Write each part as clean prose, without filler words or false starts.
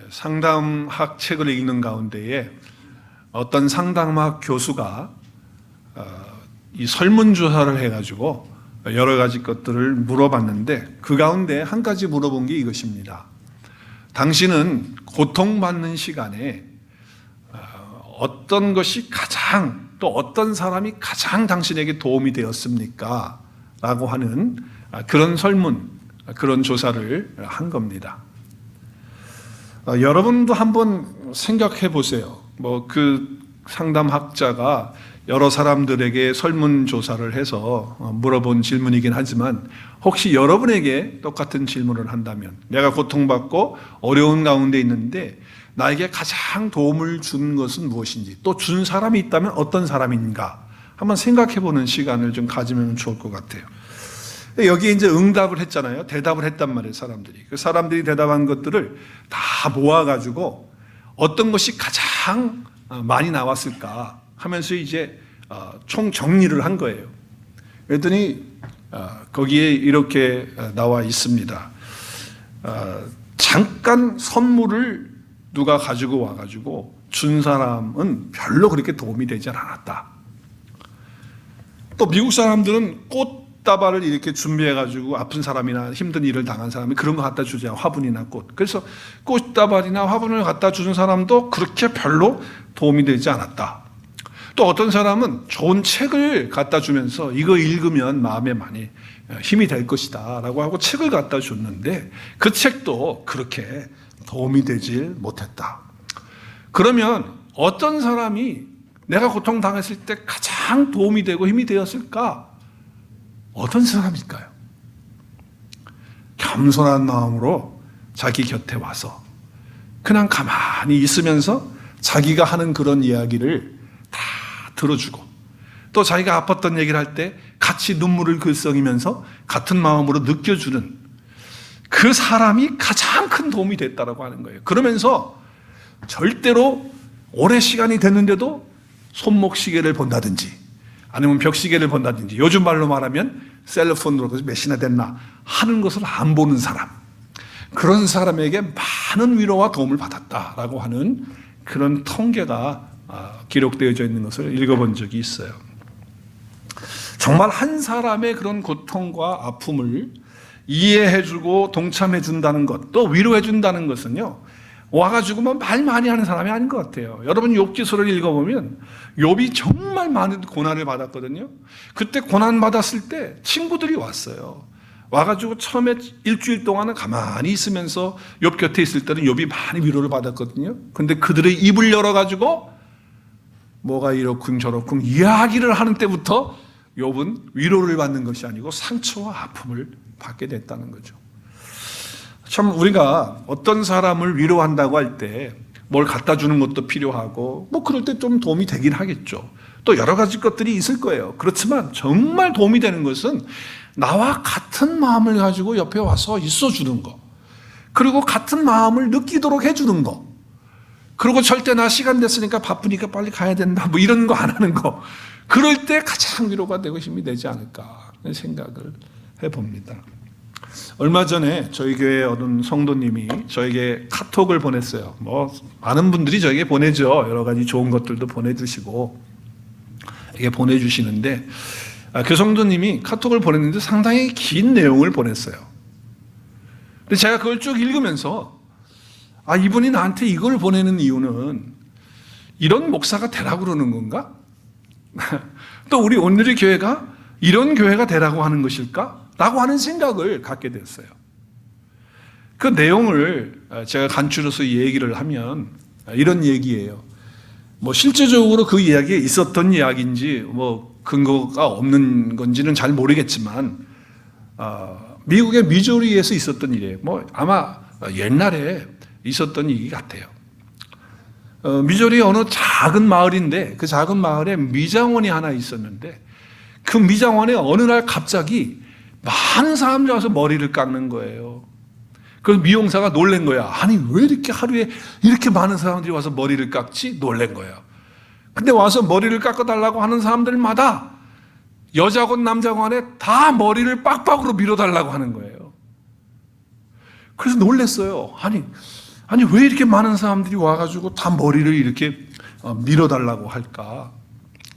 상담학 책을 읽는 가운데에 어떤 상담학 교수가 이 설문조사를 해가지고 여러 가지 것들을 물어봤는데 그 가운데 한 가지 물어본 게 이것입니다. 당신은 고통받는 시간에 어떤 것이 가장, 또 어떤 사람이 가장 당신에게 도움이 되었습니까? 라고 하는 그런 설문, 그런 조사를 한 겁니다. 여러분도 한번 생각해 보세요. 그 상담학자가 여러 사람들에게 설문조사를 해서 물어본 질문이긴 하지만 혹시 여러분에게 똑같은 질문을 한다면, 내가 고통받고 어려운 가운데 있는데 나에게 가장 도움을 준 것은 무엇인지, 또 준 사람이 있다면 어떤 사람인가 한번 생각해 보는 시간을 좀 가지면 좋을 것 같아요. 여기에 이제 응답을 했잖아요. 대답을 했단 말이에요, 사람들이. 그 사람들이 대답한 것들을 다 모아가지고 어떤 것이 가장 많이 나왔을까 하면서 이제 총 정리를 한 거예요. 그랬더니 거기에 이렇게 나와 있습니다. 잠깐 선물을 누가 가지고 와가지고 준 사람은 별로 그렇게 도움이 되지 않았다. 또 미국 사람들은 꽃다발을 이렇게 준비해가지고 아픈 사람이나 힘든 일을 당한 사람이 그런 거 갖다 주잖아요. 화분이나 꽃. 그래서 꽃다발이나 화분을 갖다 주는 사람도 그렇게 별로 도움이 되지 않았다. 또 어떤 사람은 좋은 책을 갖다 주면서 이거 읽으면 마음에 많이 힘이 될 것이다 라고 하고 책을 갖다 줬는데 그 책도 그렇게 도움이 되질 못했다. 그러면 어떤 사람이 내가 고통당했을 때 가장 도움이 되고 힘이 되었을까? 어떤 사람일까요? 겸손한 마음으로 자기 곁에 와서 그냥 가만히 있으면서 자기가 하는 그런 이야기를 다 들어주고, 또 자기가 아팠던 얘기를 할 때 같이 눈물을 글썽이면서 같은 마음으로 느껴주는 그 사람이 가장 큰 도움이 됐다라고 하는 거예요. 그러면서 절대로 오래 시간이 됐는데도 손목시계를 본다든지 아니면 벽시계를 본다든지, 요즘 말로 말하면 셀폰으로 몇 시나 됐나 하는 것을 안 보는 사람, 그런 사람에게 많은 위로와 도움을 받았다라고 하는 그런 통계가 기록되어져 있는 것을 읽어본 적이 있어요. 정말 한 사람의 그런 고통과 아픔을 이해해주고 동참해준다는 것, 또 위로해준다는 것은요, 와가지고 말 많이 하는 사람이 아닌 것 같아요. 여러분 욥기서를 읽어보면 욥이 정말 많은 고난을 받았거든요. 그때 고난 받았을 때 친구들이 왔어요. 와가지고 처음에 일주일 동안은 가만히 있으면서 욥 곁에 있을 때는 욥이 많이 위로를 받았거든요. 근데 그들의 입을 열어가지고 뭐가 이렇군 저렇군 이야기를 하는 때부터 욥은 위로를 받는 것이 아니고 상처와 아픔을 받게 됐다는 거죠. 참 우리가 어떤 사람을 위로한다고 할 때 뭘 갖다 주는 것도 필요하고 그럴 때 좀 도움이 되긴 하겠죠. 또 여러 가지 것들이 있을 거예요. 그렇지만 정말 도움이 되는 것은 나와 같은 마음을 가지고 옆에 와서 있어주는 거, 그리고 같은 마음을 느끼도록 해주는 거, 그리고 절대 나 시간 됐으니까 바쁘니까 빨리 가야 된다 이런 거 안 하는 거, 그럴 때 가장 위로가 되고 힘이 되지 않을까 생각을 해봅니다. 얼마 전에 저희 교회 어떤 성도님이 저에게 카톡을 보냈어요. 많은 분들이 저에게 보내죠. 여러 가지 좋은 것들도 보내주시고 이게 보내주시는데, 그 성도님이 카톡을 보냈는데 상당히 긴 내용을 보냈어요. 근데 제가 그걸 쭉 읽으면서 이분이 나한테 이걸 보내는 이유는 이런 목사가 되라고 그러는 건가? 또 우리 오늘의 교회가 이런 교회가 되라고 하는 것일까? 라고 하는 생각을 갖게 됐어요. 그 내용을 제가 간추려서 얘기를 하면 이런 얘기예요. 실제적으로 그 이야기에 있었던 이야기인지 근거가 없는 건지는 잘 모르겠지만 미국의 미주리에서 있었던 일이에요. 아마 옛날에 있었던 얘기 같아요. 미주리 어느 작은 마을인데 그 작은 마을에 미장원이 하나 있었는데 그 미장원에 어느 날 갑자기 많은 사람들이 와서 머리를 깎는 거예요. 그래서 미용사가 놀란 거야. 아니 왜 이렇게 하루에 이렇게 많은 사람들이 와서 머리를 깎지? 놀란 거예요. 근데 와서 머리를 깎아달라고 하는 사람들마다 여자건 남자건에 다 머리를 빡빡으로 밀어달라고 하는 거예요. 그래서 놀랐어요. 아니 아니 왜 이렇게 많은 사람들이 와가지고 다 머리를 이렇게 밀어달라고 할까?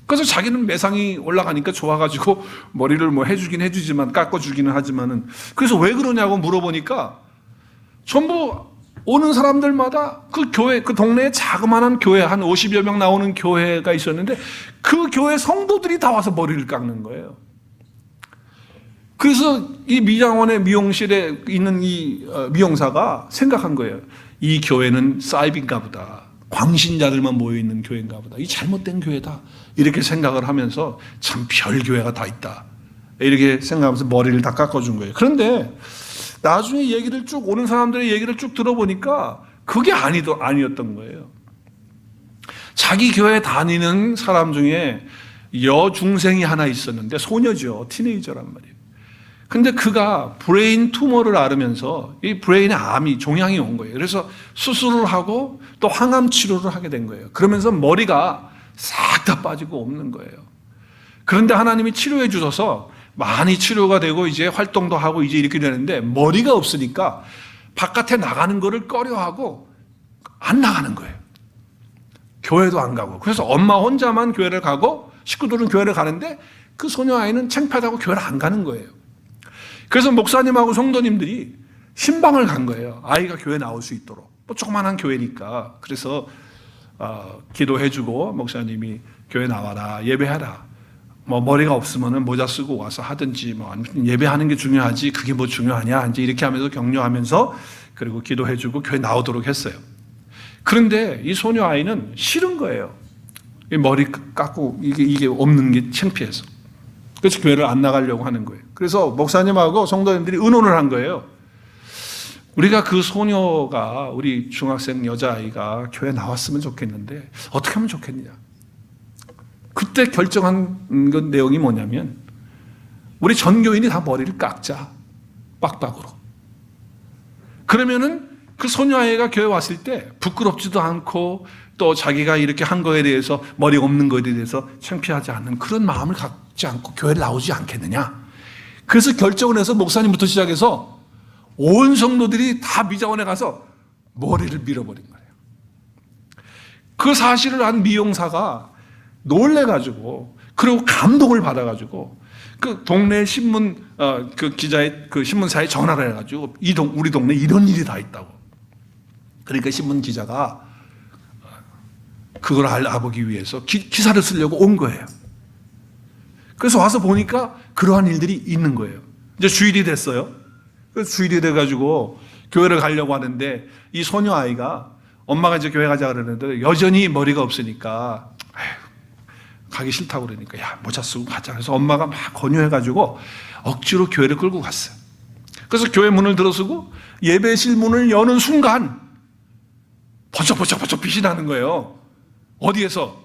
그래서 자기는 매상이 올라가니까 좋아가지고 머리를 뭐 해주긴 해주지만 깎아주기는 하지만은 그래서 왜 그러냐고 물어보니까 전부 오는 사람들마다 그 교회, 그 동네에 자그마한 교회 한 50여 명 나오는 교회가 있었는데 그 교회 성도들이 다 와서 머리를 깎는 거예요. 그래서 이 미장원의 미용실에 있는 이 미용사가 생각한 거예요. 이 교회는 사이비인가 보다. 광신자들만 모여있는 교회인가 보다. 이 잘못된 교회다. 이렇게 생각을 하면서 참 별교회가 다 있다. 이렇게 생각하면서 머리를 다 깎아준 거예요. 그런데 나중에 얘기를 쭉 오는 사람들의 얘기를 쭉 들어보니까 그게 아니었던 거예요. 자기 교회 다니는 사람 중에 여중생이 하나 있었는데 소녀죠. 티네이저란 말이에요. 근데 그가 브레인 투머를 앓으면서 이 브레인에 암이 종양이 온 거예요. 그래서 수술을 하고 또 항암 치료를 하게 된 거예요. 그러면서 머리가 싹 다 빠지고 없는 거예요. 그런데 하나님이 치료해 주셔서 많이 치료가 되고 이제 활동도 하고 이제 이렇게 되는데 머리가 없으니까 바깥에 나가는 거를 꺼려하고 안 나가는 거예요. 교회도 안 가고. 그래서 엄마 혼자만 교회를 가고 식구들은 교회를 가는데 그 소녀 아이는 창피하다고 교회를 안 가는 거예요. 그래서 목사님하고 성도님들이 신방을 간 거예요. 아이가 교회 나올 수 있도록. 뭐 조그만한 교회니까. 그래서 기도해주고 목사님이 교회 나와라, 예배하라. 뭐 머리가 없으면은 모자 쓰고 와서 하든지 뭐 아무튼 예배하는 게 중요하지 그게 뭐 중요하냐 이제 이렇게 하면서 격려하면서 그리고 기도해주고 교회 나오도록 했어요. 그런데 이 소녀 아이는 싫은 거예요. 머리 깎고 이게 없는 게 창피해서. 그래서 교회를 안 나가려고 하는 거예요. 그래서 목사님하고 성도님들이 의논을 한 거예요. 우리가 그 소녀가 우리 중학생 여자아이가 교회 나왔으면 좋겠는데 어떻게 하면 좋겠느냐. 그때 결정한 내용이 뭐냐면 우리 전교인이 다 머리를 깎자. 빡빡으로. 그러면은 그 소녀아이가 교회 왔을 때 부끄럽지도 않고 또 자기가 이렇게 한 거에 대해서 머리 없는 거에 대해서 창피하지 않는 그런 마음을 갖지 않고 교회를 나오지 않겠느냐. 그래서 결정을 해서 목사님부터 시작해서 온 성도들이 다 미자원에 가서 머리를 밀어버린 거예요. 그 사실을 안 미용사가 놀래가지고 그리고 감동을 받아가지고 그 동네 신문 그 기자의 그 신문사에 전화를 해가지고 우리 동네 이런 일이 다 있다고. 그러니까 신문 기자가 그걸 알아보기 위해서 기사를 쓰려고 온 거예요. 그래서 와서 보니까 그러한 일들이 있는 거예요. 이제 주일이 됐어요. 그래서 주일이 돼가지고 교회를 가려고 하는데 이 소녀 아이가 엄마가 이제 교회 가자 그러는데 여전히 머리가 없으니까 가기 싫다고 그러니까 야 모자 쓰고 가자. 그래서 엄마가 막 권유해가지고 억지로 교회를 끌고 갔어요. 그래서 교회 문을 들어서고 예배실 문을 여는 순간 번쩍번쩍 빛이 나는 거예요. 어디에서?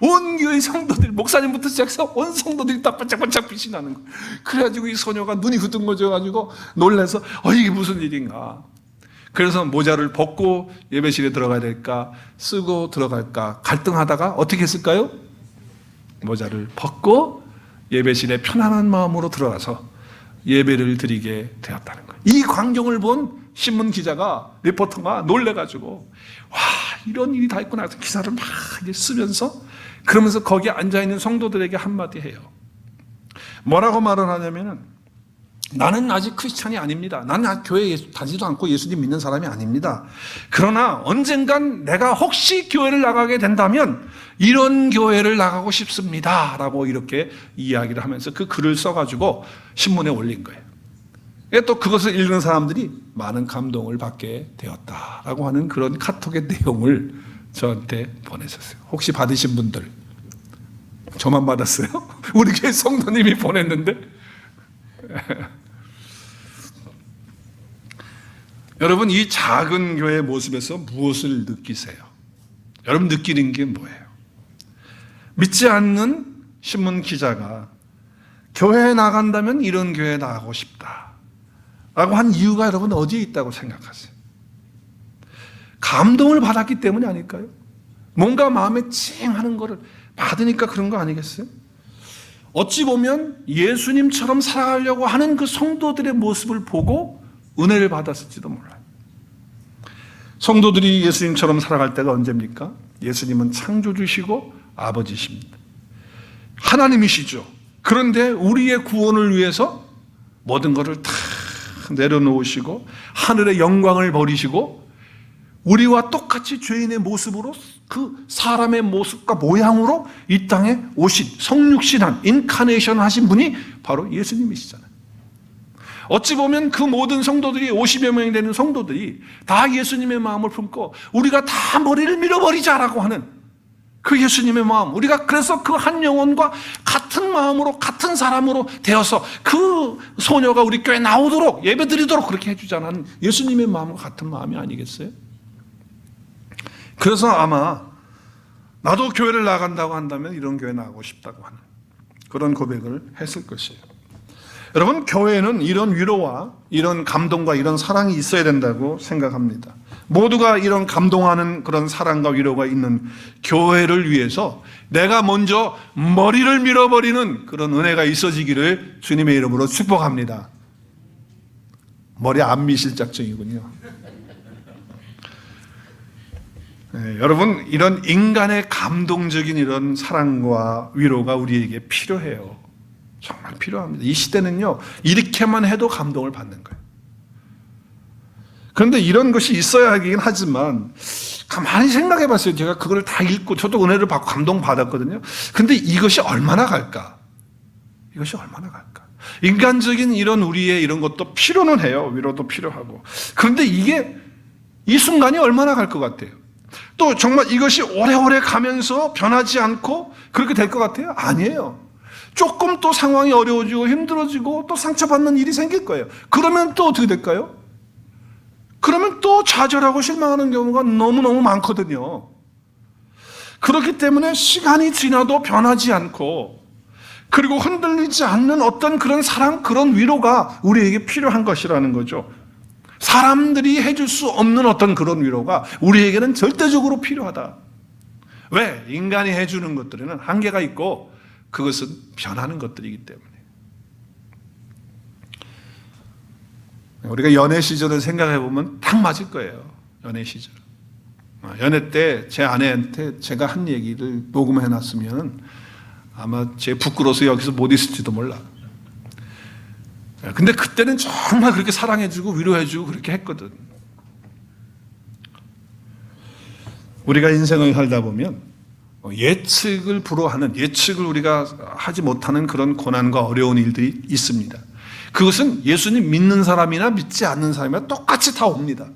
온 교회 성도들, 목사님부터 시작해서 온 성도들이 다 반짝반짝 빛이 나는 거예요. 그래가지고 이 소녀가 눈이 후둥거져가지고 놀라서 이게 무슨 일인가. 그래서 모자를 벗고 예배실에 들어가야 될까 쓰고 들어갈까 갈등하다가 어떻게 했을까요? 모자를 벗고 예배실에 편안한 마음으로 들어가서 예배를 드리게 되었다는 거예요. 이 광경을 본 신문 기자가 리포터가 놀래가지고 와 이런 일이 다 있구나 해서 기사를 막 쓰면서 그러면서 거기에 앉아있는 성도들에게 한마디 해요. 뭐라고 말을 하냐면은 나는 아직 크리스찬이 아닙니다. 나는 교회에 다니지도 않고 예수님 믿는 사람이 아닙니다. 그러나 언젠간 내가 혹시 교회를 나가게 된다면 이런 교회를 나가고 싶습니다 라고 이렇게 이야기를 하면서 그 글을 써가지고 신문에 올린 거예요. 또 그것을 읽는 사람들이 많은 감동을 받게 되었다라고 하는 그런 카톡의 내용을 저한테 보내셨어요. 혹시 받으신 분들? 저만 받았어요? 우리 교회 성도님이 보냈는데 여러분 이 작은 교회의 모습에서 무엇을 느끼세요? 여러분 느끼는 게 뭐예요? 믿지 않는 신문 기자가 교회에 나간다면 이런 교회에 나가고 싶다 라고 한 이유가 여러분 어디에 있다고 생각하세요? 감동을 받았기 때문이 아닐까요? 뭔가 마음에 찡하는 거를 받으니까 그런 거 아니겠어요? 어찌 보면 예수님처럼 살아가려고 하는 그 성도들의 모습을 보고 은혜를 받았을지도 몰라요. 성도들이 예수님처럼 살아갈 때가 언제입니까? 예수님은 창조주시고 아버지십니다. 하나님이시죠. 그런데 우리의 구원을 위해서 모든 것을 다 내려놓으시고 하늘의 영광을 버리시고 우리와 똑같이 죄인의 모습으로 그 사람의 모습과 모양으로 이 땅에 오신 성육신한 인카네이션 하신 분이 바로 예수님이시잖아요. 어찌 보면 그 모든 성도들이 50여 명이 되는 성도들이 다 예수님의 마음을 품고 우리가 다 머리를 밀어버리자라고 하는 그 예수님의 마음, 우리가 그래서 그 한 영혼과 같은 마음으로 같은 사람으로 되어서 그 소녀가 우리 교회에 나오도록 예배드리도록 그렇게 해주자는 예수님의 마음과 같은 마음이 아니겠어요? 그래서 아마 나도 교회를 나간다고 한다면 이런 교회 나가고 싶다고 하는 그런 고백을 했을 것이에요. 여러분, 교회는 이런 위로와 이런 감동과 이런 사랑이 있어야 된다고 생각합니다. 모두가 이런 감동하는 그런 사랑과 위로가 있는 교회를 위해서 내가 먼저 머리를 밀어버리는 그런 은혜가 있어지기를 주님의 이름으로 축복합니다. 머리 안 미실 작정이군요. 네, 여러분, 이런 인간의 감동적인 이런 사랑과 위로가 우리에게 필요해요. 정말 필요합니다. 이 시대는요, 이렇게만 해도 감동을 받는 거예요. 그런데 이런 것이 있어야 하긴 하지만 가만히 생각해 봤어요. 제가 그걸 다 읽고 저도 은혜를 받고 감동받았거든요. 근데 이것이 얼마나 갈까? 이것이 얼마나 갈까? 인간적인 이런 우리의 이런 것도 필요는 해요. 위로도 필요하고. 그런데 이게 이 순간이 얼마나 갈 것 같아요? 또 정말 이것이 오래오래 가면서 변하지 않고 그렇게 될 것 같아요? 아니에요. 조금 또 상황이 어려워지고 힘들어지고 또 상처받는 일이 생길 거예요. 그러면 또 어떻게 될까요? 그러면 또 좌절하고 실망하는 경우가 너무너무 많거든요. 그렇기 때문에 시간이 지나도 변하지 않고 그리고 흔들리지 않는 어떤 그런 사랑, 그런 위로가 우리에게 필요한 것이라는 거죠. 사람들이 해줄 수 없는 어떤 그런 위로가 우리에게는 절대적으로 필요하다. 왜? 인간이 해주는 것들에는 한계가 있고 그것은 변하는 것들이기 때문에. 우리가 연애 시절을 생각해 보면 딱 맞을 거예요. 연애 시절. 연애 때 제 아내한테 제가 한 얘기를 녹음해 놨으면 아마 제 부끄러워서 여기서 못 있을지도 몰라. 근데 그때는 정말 그렇게 사랑해주고 위로해주고 그렇게 했거든. 우리가 인생을 살다 보면 예측을 불허하는, 예측을 우리가 하지 못하는 그런 고난과 어려운 일들이 있습니다. 그것은 예수님 믿는 사람이나 믿지 않는 사람이나 똑같이 다 옵니다.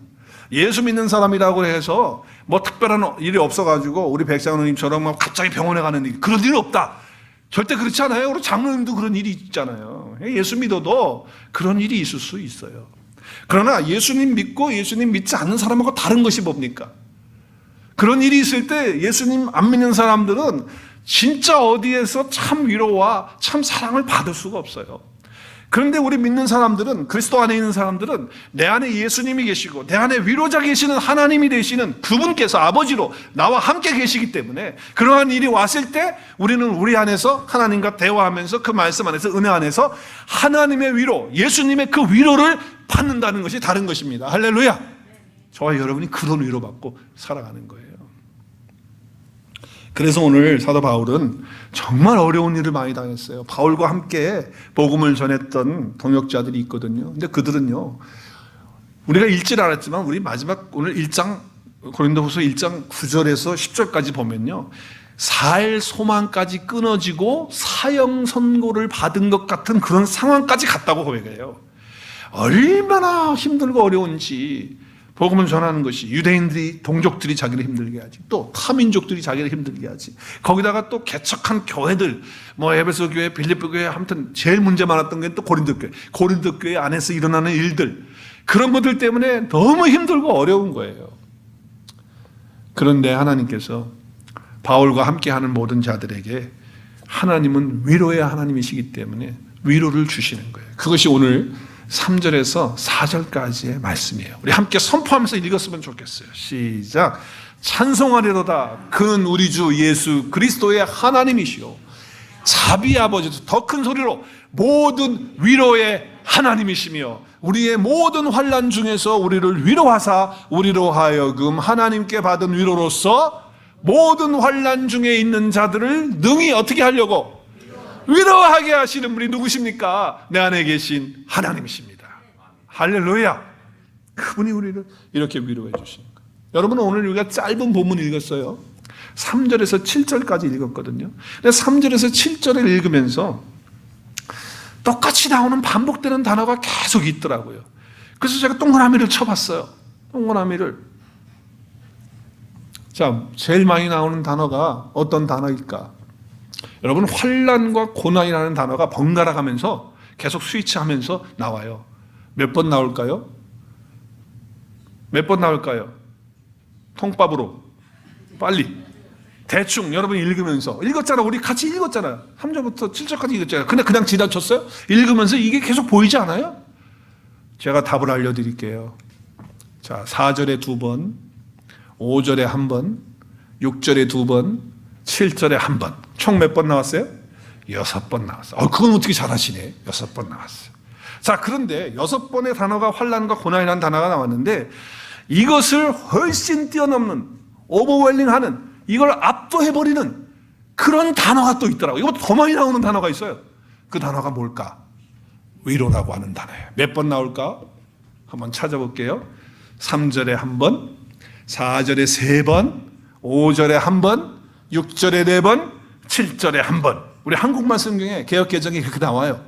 예수 믿는 사람이라고 해서 뭐 특별한 일이 없어가지고 우리 백장로님처럼 막 갑자기 병원에 가는 일, 그런 일은 없다. 절대 그렇지 않아요. 우리 장로님도 그런 일이 있잖아요. 예수 믿어도 그런 일이 있을 수 있어요. 그러나 예수님 믿고 예수님 믿지 않는 사람하고 다른 것이 뭡니까? 그런 일이 있을 때 예수님 안 믿는 사람들은 진짜 어디에서 참 위로와 참 사랑을 받을 수가 없어요. 그런데 우리 믿는 사람들은, 그리스도 안에 있는 사람들은 내 안에 예수님이 계시고 내 안에 위로자 계시는 하나님이 되시는 그분께서 아버지로 나와 함께 계시기 때문에 그러한 일이 왔을 때 우리는 우리 안에서 하나님과 대화하면서 그 말씀 안에서 은혜 안에서 하나님의 위로, 예수님의 그 위로를 받는다는 것이 다른 것입니다. 할렐루야. 저와 여러분이 그런 위로받고 살아가는 거예요. 그래서 오늘 사도 바울은 정말 어려운 일을 많이 당했어요. 바울과 함께 복음을 전했던 동역자들이 있거든요. 근데 그들은요, 우리가 읽질 않았지만 우리 마지막 오늘 1장 고린도후서 1장 9절에서 10절까지 보면요, 살 소망까지 끊어지고 사형 선고를 받은 것 같은 그런 상황까지 갔다고 고백해요. 얼마나 힘들고 어려운지. 복음을 전하는 것이 유대인들이, 동족들이 자기를 힘들게 하지, 또 타민족들이 자기를 힘들게 하지, 거기다가 또 개척한 교회들, 뭐 에베소 교회, 빌립보 교회, 아무튼 제일 문제 많았던 게 또 고린도 교회, 고린도 교회 안에서 일어나는 일들, 그런 것들 때문에 너무 힘들고 어려운 거예요. 그런데 하나님께서 바울과 함께하는 모든 자들에게 하나님은 위로의 하나님이시기 때문에 위로를 주시는 거예요. 그것이 오늘 3절에서 4절까지의 말씀이에요. 우리 함께 선포하면서 읽었으면 좋겠어요. 시작. 찬송하리로다. 그는 우리 주 예수 그리스도의 하나님이시요 자비 아버지도 더 큰 소리로 모든 위로의 하나님이시며 우리의 모든 환난 중에서 우리를 위로하사 우리로 하여금 하나님께 받은 위로로서 모든 환난 중에 있는 자들을 능히 어떻게 하려고? 위로하게 하시는 분이 누구십니까? 내 안에 계신 하나님이십니다. 할렐루야. 그분이 우리를 이렇게 위로해 주시는 거예요. 여러분, 오늘 우리가 짧은 본문 읽었어요. 3절에서 7절까지 읽었거든요. 근데 3절에서 7절을 읽으면서 똑같이 나오는 반복되는 단어가 계속 있더라고요. 그래서 제가 동그라미를 쳐봤어요. 동그라미를. 자, 제일 많이 나오는 단어가 어떤 단어일까? 여러분, 환난과 고난이라는 단어가 번갈아 가면서 계속 스위치하면서 나와요. 몇 번 나올까요? 몇 번 나올까요? 통밥으로 빨리 대충 여러분이 읽으면서 읽었잖아. 우리 같이 읽었잖아요. 3절부터 7절까지 읽었잖아요. 근데 그냥 지나쳤어요? 읽으면서 이게 계속 보이지 않아요? 제가 답을 알려드릴게요. 자, 4절에 2번, 5절에 1번, 6절에 2번, 7절에 1번. 총 몇 번 나왔어요? 6번 나왔어요. 그건 어떻게 잘하시네. 6번 나왔어요. 자, 그런데 6번의 단어가 환난과 고난이라는 단어가 나왔는데 이것을 훨씬 뛰어넘는, 오버웰링하는, 이걸 압도해버리는 그런 단어가 또 있더라고요. 이것도 더 많이 나오는 단어가 있어요. 그 단어가 뭘까? 위로라고 하는 단어예요. 몇 번 나올까? 한번 찾아볼게요. 3절에 1번, 4절에 3번, 5절에 1번, 6절에 4번, 7절에 1번. 우리 한국말 성경에 개역개정이 그렇게 나와요.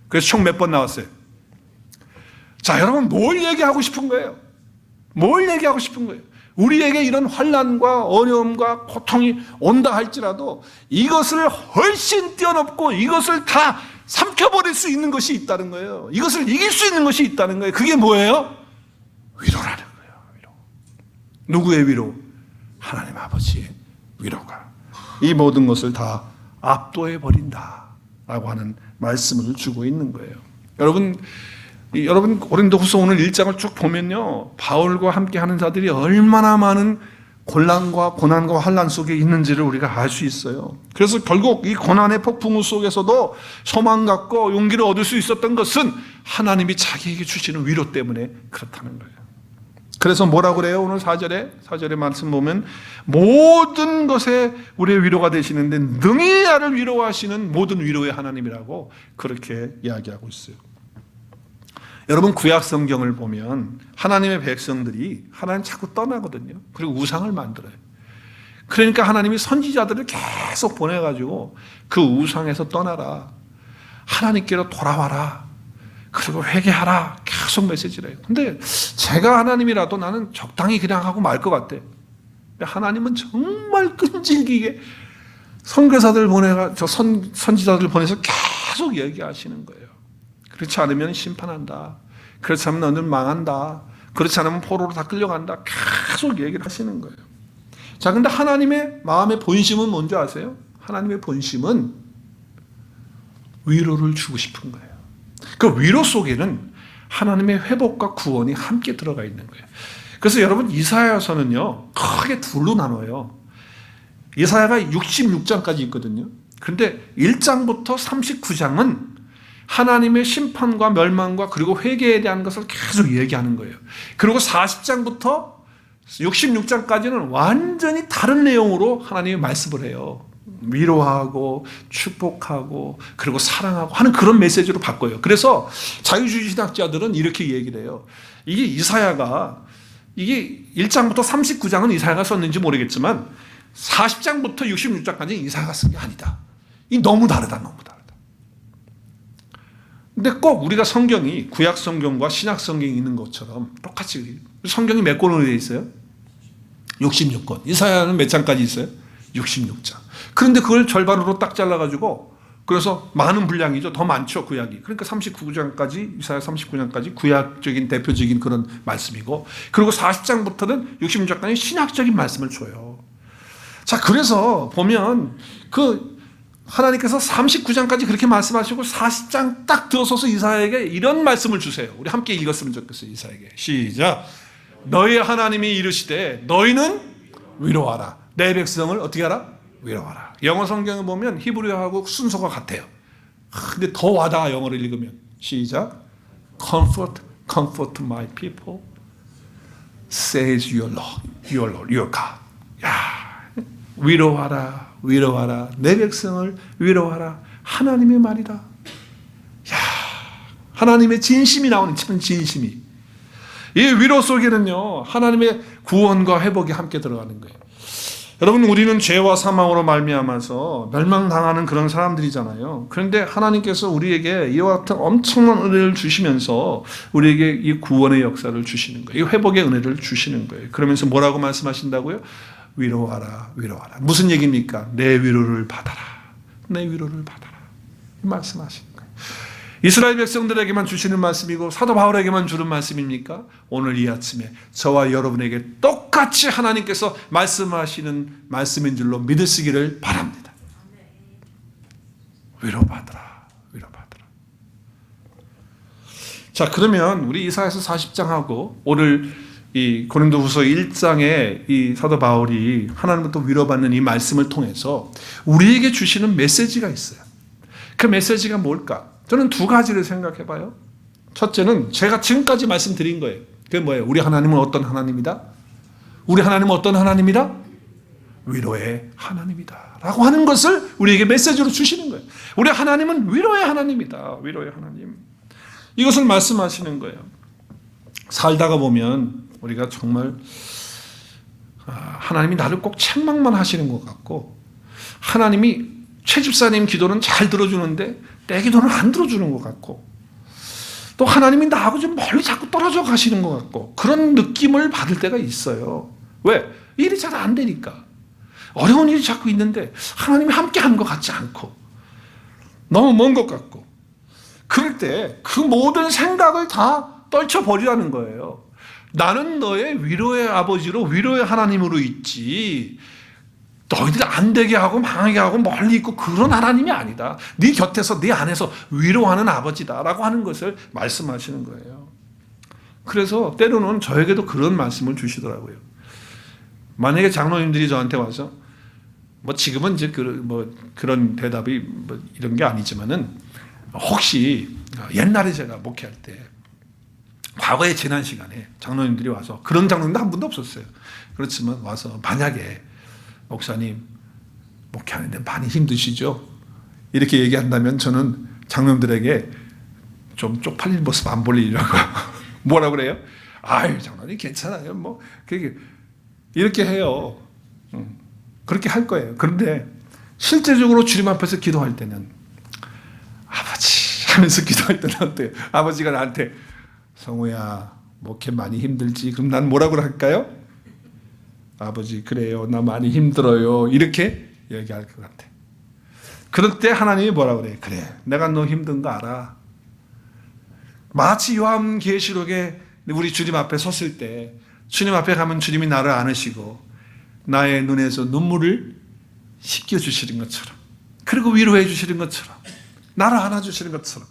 그래서 총 몇 번 나왔어요? 자, 여러분, 뭘 얘기하고 싶은 거예요? 뭘 얘기하고 싶은 거예요? 우리에게 이런 환난과 어려움과 고통이 온다 할지라도 이것을 훨씬 뛰어넘고 이것을 다 삼켜버릴 수 있는 것이 있다는 거예요. 이것을 이길 수 있는 것이 있다는 거예요. 그게 뭐예요? 위로라는 거예요. 위로. 누구의 위로? 하나님 아버지의 위로가 이 모든 것을 다 압도해버린다라고 하는 말씀을 주고 있는 거예요. 여러분 고린도후서 오늘 1장을 쭉 보면요, 바울과 함께 하는 자들이 얼마나 많은 곤란과 고난과 환난 속에 있는지를 우리가 알 수 있어요. 그래서 결국 이 고난의 폭풍우 속에서도 소망 갖고 용기를 얻을 수 있었던 것은 하나님이 자기에게 주시는 위로 때문에 그렇다는 거예요. 그래서 뭐라고 그래요? 오늘 4절에 말씀 보면 모든 것에 우리의 위로가 되시는데 능히 나를 위로하시는 모든 위로의 하나님이라고 그렇게 이야기하고 있어요. 여러분, 구약 성경을 보면 하나님의 백성들이 하나님 자꾸 떠나거든요. 그리고 우상을 만들어요. 그러니까 하나님이 선지자들을 계속 보내가지고 그 우상에서 떠나라, 하나님께로 돌아와라, 그리고 회개하라, 계속 메시지를 해요. 근데 제가 하나님이라도 나는 적당히 그냥 하고 말 것 같아. 하나님은 정말 끈질기게 선교사들 선지자들 보내서 계속 얘기하시는 거예요. 그렇지 않으면 심판한다. 그렇지 않으면 너는 망한다. 그렇지 않으면 포로로 다 끌려간다. 계속 얘기를 하시는 거예요. 자, 근데 하나님의 마음의 본심은 뭔지 아세요? 하나님의 본심은 위로를 주고 싶은 거예요. 그 위로 속에는 하나님의 회복과 구원이 함께 들어가 있는 거예요. 그래서 여러분, 이사야서는요, 크게 둘로 나눠요. 이사야가 66장까지 있거든요. 그런데 1장부터 39장은 하나님의 심판과 멸망과 그리고 회개에 대한 것을 계속 얘기하는 거예요. 그리고 40장부터 66장까지는 완전히 다른 내용으로 하나님이 말씀을 해요. 위로하고 축복하고 그리고 사랑하고 하는 그런 메시지로 바꿔요. 그래서 자유주의 신학자들은 이렇게 얘기를 해요. 이게 이사야가, 이게 1장부터 39장은 이사야가 썼는지 모르겠지만 40장부터 66장까지는 이사야가 쓴 게 아니다. 이 너무 다르다. 근데 꼭 우리가 성경이 구약 성경과 신약 성경이 있는 것처럼 똑같이, 성경이 몇 권으로 되어 있어요? 66권. 이사야는 몇 장까지 있어요? 66장. 그런데 그걸 절반으로 딱 잘라가지고, 그래서 많은 분량이죠. 더 많죠, 구약이. 그러니까 39장까지, 이사야 39장까지 구약적인 대표적인 그런 말씀이고, 그리고 40장부터는 66장까지 신학적인 말씀을 줘요. 자, 그래서 보면 하나님께서 39장까지 그렇게 말씀하시고 40장 딱 들어서서 이사야에게 이런 말씀을 주세요. 우리 함께 읽었으면 좋겠어요. 이사야에게. 시작. 너희 하나님이 이르시되 너희는 위로하라. 내 백성을 어떻게 하라? 위로하라. 영어 성경을 보면 히브리어하고 순서가 같아요. 근데 더 와닿아, 영어를 읽으면. 시작. Comfort Comfort my people, says your Lord, your God. 야, 위로하라, 위로하라. 내 백성을 위로하라. 하나님의 말이다. 야, 하나님의 진심이 나오는 참 진심이. 이 위로 속에는요, 하나님의 구원과 회복이 함께 들어가는 거예요. 여러분, 우리는 죄와 사망으로 말미암아서 멸망당하는 그런 사람들이잖아요. 그런데 하나님께서 우리에게 이와 같은 엄청난 은혜를 주시면서 우리에게 이 구원의 역사를 주시는 거예요. 이 회복의 은혜를 주시는 거예요. 그러면서 뭐라고 말씀하신다고요? 위로하라, 위로하라. 무슨 얘기입니까? 내 위로를 받아라. 내 위로를 받아라. 이 말씀하시는 거예요. 이스라엘 백성들에게만 주시는 말씀이고 사도 바울에게만 주는 말씀입니까? 오늘 이 아침에 저와 여러분에게 똑같이 하나님께서 말씀하시는 말씀인 줄로 믿으시기를 바랍니다. 위로받으라, 위로받으라. 자, 그러면 우리 이사야서 40장하고 오늘 이 고린도후서 1장에 이 사도 바울이 하나님부터 위로받는 이 말씀을 통해서 우리에게 주시는 메시지가 있어요. 그 메시지가 뭘까? 저는 두 가지를 생각해 봐요. 첫째는 제가 지금까지 말씀드린 거예요. 그게 뭐예요? 우리 하나님은 어떤 하나님이다? 우리 하나님은 어떤 하나님이다? 위로의 하나님이다 라고 하는 것을 우리에게 메시지로 주시는 거예요. 우리 하나님은 위로의 하나님이다. 위로의 하나님. 이것을 말씀하시는 거예요. 살다가 보면 우리가 정말 하나님이 나를 꼭 책망만 하시는 것 같고, 하나님이 최 집사님 기도는 잘 들어주는데 내 기도는 안 들어주는 것 같고, 또 하나님이 나하고 좀 멀리 자꾸 떨어져 가시는 것 같고, 그런 느낌을 받을 때가 있어요. 왜? 일이 잘 안 되니까. 어려운 일이 자꾸 있는데 하나님이 함께 하는 것 같지 않고 너무 먼 것 같고, 그럴 때 그 모든 생각을 다 떨쳐버리라는 거예요. 나는 너의 위로의 아버지로 위로의 하나님으로 있지, 너희들 안 되게 하고 망하게 하고 멀리 있고 그런 하나님이 아니다. 네 곁에서 네 안에서 위로하는 아버지다라고 하는 것을 말씀하시는 거예요. 그래서 때로는 저에게도 그런 말씀을 주시더라고요. 만약에 장로님들이 저한테 와서 뭐 지금은 이제 그런 대답이 뭐 이런 게 아니지만은, 혹시 옛날에 제가 목회할 때 과거에 지난 시간에 장로님들이 와서, 그런 장로님도 한 분도 없었어요. 그렇지만 와서 만약에 목사님 목회하는데 많이 힘드시죠? 이렇게 얘기한다면 저는 장로님들에게 좀 쪽팔린 모습 안 보이려고 뭐라 그래요? 아유, 장로님 괜찮아요. 뭐 이렇게 해요. 그렇게 할 거예요. 그런데 실제적으로 주님 앞에서 기도할 때는 아버지 하면서 기도할 때는 어때요? 아버지가 나한테 성우야 목회 많이 힘들지? 그럼 난 뭐라고 할까요? 아버지 그래요, 나 많이 힘들어요, 이렇게 얘기할 것 같아. 그럴 때 하나님이 뭐라고 그래? 그래, 내가 너 힘든 거 알아. 마치 요한계시록에 우리 주님 앞에 섰을 때 주님 앞에 가면 주님이 나를 안으시고 나의 눈에서 눈물을 씻겨주시는 것처럼, 그리고 위로해 주시는 것처럼, 나를 안아주시는 것처럼,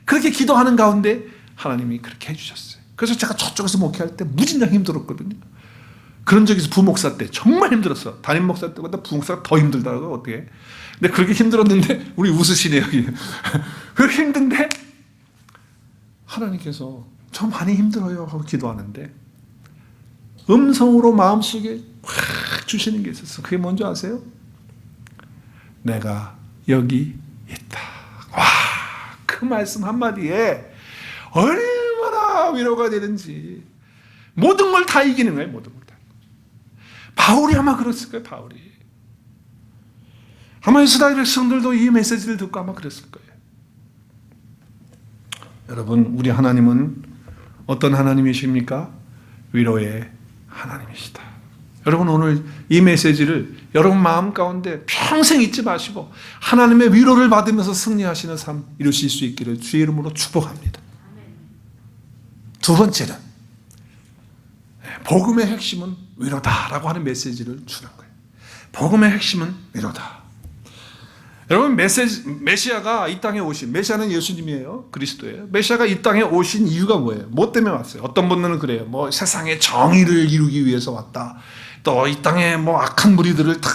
그렇게 기도하는 가운데 하나님이 그렇게 해주셨어요. 그래서 제가 저쪽에서 목회할 때 무진장 힘들었거든요. 그런 적이 있어. 부목사 때 정말 힘들었어. 담임 목사 때보다 부목사가 더 힘들더라고요. 어떻게. 근데 그렇게 힘들었는데 우리 웃으시네요. 그렇게 힘든데 하나님께서 저 많이 힘들어요 하고 기도하는데 음성으로 마음속에 확 주시는 게 있었어. 그게 뭔지 아세요? 내가 여기 있다. 와, 그 말씀 한마디에 얼마나 위로가 되는지. 모든 걸 다 이기는 거예요. 모든 걸 다. 바울이 아마 그랬을 거예요. 바울이. 아마 이스라엘 백성들도 이 메시지를 듣고 아마 그랬을 거예요. 여러분, 우리 하나님은 어떤 하나님이십니까? 위로의 하나님이시다. 여러분, 오늘 이 메시지를 여러분 마음 가운데 평생 잊지 마시고 하나님의 위로를 받으면서 승리하시는 삶 이루실 수 있기를 주의 이름으로 축복합니다. 두 번째는 복음의 핵심은 위로다라고 하는 메시지를 주는 거예요. 복음의 핵심은 위로다. 여러분, 메시아가 이 땅에 오신, 메시아는 예수님이에요. 그리스도예요. 메시아가 이 땅에 오신 이유가 뭐예요? 뭐 때문에 왔어요? 어떤 분들은 그래요. 뭐 세상의 정의를 이루기 위해서 왔다. 또 이 땅에 뭐 악한 무리들을 다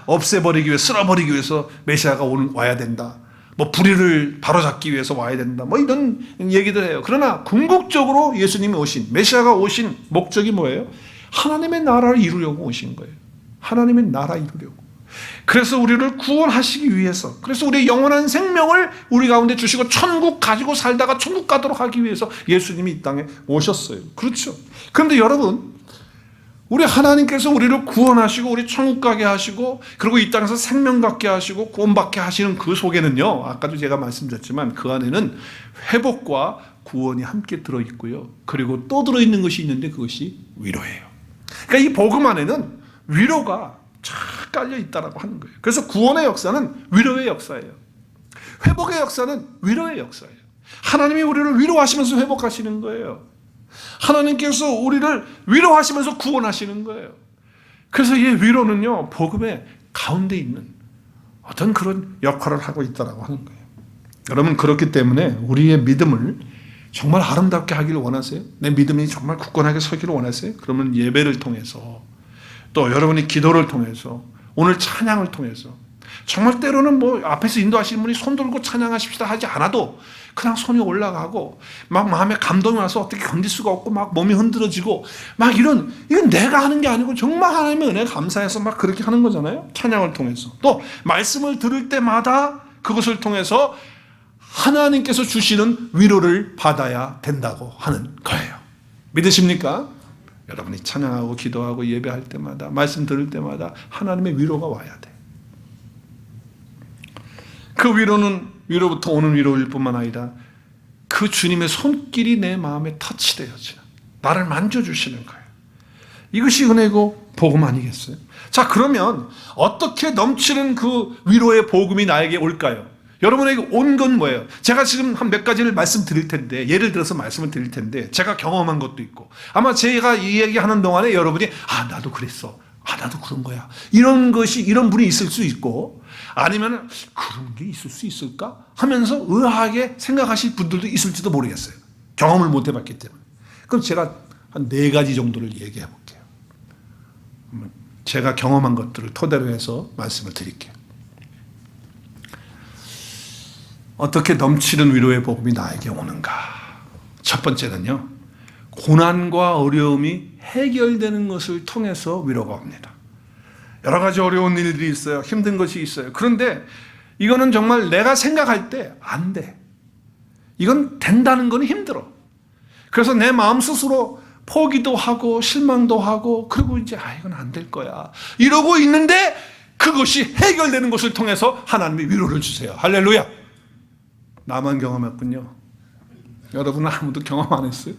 없애버리기 위해, 쓸어버리기 위해서 메시아가 와야 된다. 뭐 불의를 바로잡기 위해서 와야 된다. 뭐 이런 얘기들 해요. 그러나 궁극적으로 예수님이 오신, 메시아가 오신 목적이 뭐예요? 하나님의 나라를 이루려고 오신 거예요. 하나님의 나라 이루려고. 그래서 우리를 구원하시기 위해서, 그래서 우리의 영원한 생명을 우리 가운데 주시고 천국 가지고 살다가 천국 가도록 하기 위해서 예수님이 이 땅에 오셨어요. 그렇죠. 그런데 여러분, 우리 하나님께서 우리를 구원하시고 우리 천국 가게 하시고 그리고 이 땅에서 생명 갖게 하시고 구원받게 하시는 그 속에는요, 아까도 제가 말씀드렸지만 그 안에는 회복과 구원이 함께 들어있고요, 그리고 또 들어있는 것이 있는데 그것이 위로예요. 그러니까 이 복음 안에는 위로가 쫙 깔려 있다라고 하는 거예요. 그래서 구원의 역사는 위로의 역사예요. 회복의 역사는 위로의 역사예요. 하나님이 우리를 위로하시면서 회복하시는 거예요. 하나님께서 우리를 위로하시면서 구원하시는 거예요. 그래서 이 위로는요, 복음의 가운데 있는 어떤 그런 역할을 하고 있다고 하는 거예요. 여러분, 그렇기 때문에 우리의 믿음을 정말 아름답게 하기를 원하세요? 내 믿음이 정말 굳건하게 서기를 원하세요? 그러면 예배를 통해서, 또 여러분이 기도를 통해서, 오늘 찬양을 통해서, 정말 때로는 뭐 앞에서 인도하시는 분이 손 들고 찬양하십시다 하지 않아도 그냥 손이 올라가고 막 마음에 감동이 와서 어떻게 견딜 수가 없고 막 몸이 흔들어지고 막 이건 내가 하는 게 아니고 정말 하나님의 은혜 감사해서 막 그렇게 하는 거잖아요. 찬양을 통해서. 또 말씀을 들을 때마다 그것을 통해서 하나님께서 주시는 위로를 받아야 된다고 하는 거예요. 믿으십니까? 여러분이 찬양하고 기도하고 예배할 때마다, 말씀 들을 때마다 하나님의 위로가 와야 돼. 그 위로는 위로부터 오는 위로일 뿐만 아니라 그 주님의 손길이 내 마음에 터치되어지는, 나를 만져주시는 거예요. 이것이 은혜고 복음 아니겠어요? 자, 그러면 어떻게 넘치는 그 위로의 복음이 나에게 올까요? 여러분에게 온 건 뭐예요? 제가 지금 한 몇 가지를 말씀드릴 텐데, 예를 들어서 말씀을 드릴 텐데, 제가 경험한 것도 있고, 아마 제가 이 얘기하는 동안에 여러분이 나도 그랬어, 나도 그런 거야, 이런 것이, 이런 분이 있을 수 있고, 아니면 그런 게 있을 수 있을까 하면서 의아하게 생각하실 분들도 있을지도 모르겠어요. 경험을 못 해봤기 때문에. 그럼 제가 한 4가지 정도를 얘기해 볼게요. 제가 경험한 것들을 토대로 해서 말씀을 드릴게요. 어떻게 넘치는 위로의 복음이 나에게 오는가? 첫 번째는요, 고난과 어려움이 해결되는 것을 통해서 위로가 옵니다. 여러 가지 어려운 일들이 있어요. 힘든 것이 있어요. 그런데 이거는 정말 내가 생각할 때 안 돼. 이건 된다는 건 힘들어. 그래서 내 마음 스스로 포기도 하고 실망도 하고, 그리고 이제 이건 안 될 거야 이러고 있는데 그것이 해결되는 것을 통해서 하나님이 위로를 주세요. 할렐루야. 나만 경험했군요. 여러분은 아무도 경험 안 했어요?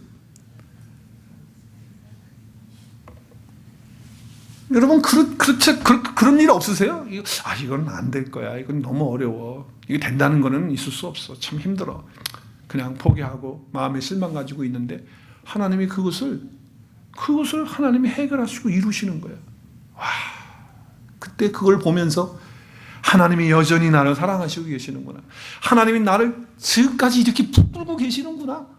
여러분, 그런 일 없으세요? 이건 안 될 거야, 이건 너무 어려워, 이게 된다는 거는 있을 수 없어, 참 힘들어, 그냥 포기하고 마음에 실망 가지고 있는데 하나님이 그것을 하나님이 해결하시고 이루시는 거예요. 와, 그때 그걸 보면서 하나님이 여전히 나를 사랑하시고 계시는구나, 하나님이 나를 지금까지 이렇게 붙들고 계시는구나.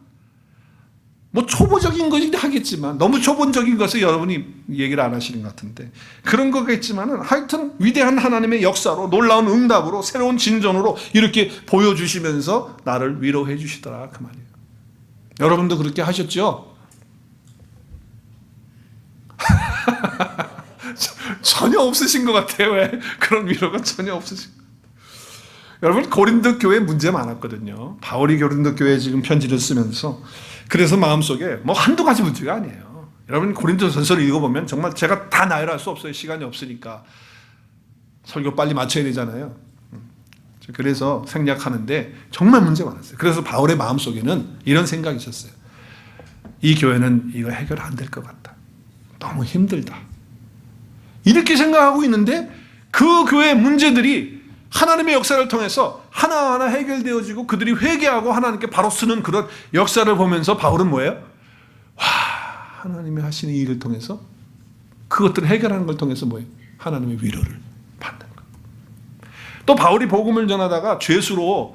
뭐 초보적인 것이긴 하겠지만, 너무 초보적인 것을 여러분이 얘기를 안 하시는 것 같은데 그런 거겠지만은, 하여튼 위대한 하나님의 역사로, 놀라운 응답으로, 새로운 진전으로 이렇게 보여주시면서 나를 위로해 주시더라, 그 말이에요. 여러분도 그렇게 하셨죠? 전혀 없으신 것 같아요. 왜? 그런 위로가 전혀 없으신 것 같아요. 여러분, 고린도 교회 문제 많았거든요. 바울이 고린도 교회에 지금 편지를 쓰면서, 그래서 마음속에 뭐 한두 가지 문제가 아니에요. 여러분, 고린도 전서를 읽어보면 정말 제가 다 나열할 수 없어요. 시간이 없으니까. 설교 빨리 마쳐야 되잖아요. 그래서 생략하는데 정말 문제 많았어요. 그래서 바울의 마음속에는 이런 생각이 있었어요. 이 교회는 이거 해결 안 될 것 같다, 너무 힘들다, 이렇게 생각하고 있는데 그 교회의 문제들이 하나님의 역사를 통해서 하나하나 해결되어지고 그들이 회개하고 하나님께 바로 쓰는 그런 역사를 보면서 바울은 뭐예요? 와, 하나님이 하시는 이 일을 통해서, 그것들을 해결하는 걸 통해서 뭐예요? 하나님의 위로를 받는 거예요. 또 바울이 복음을 전하다가 죄수로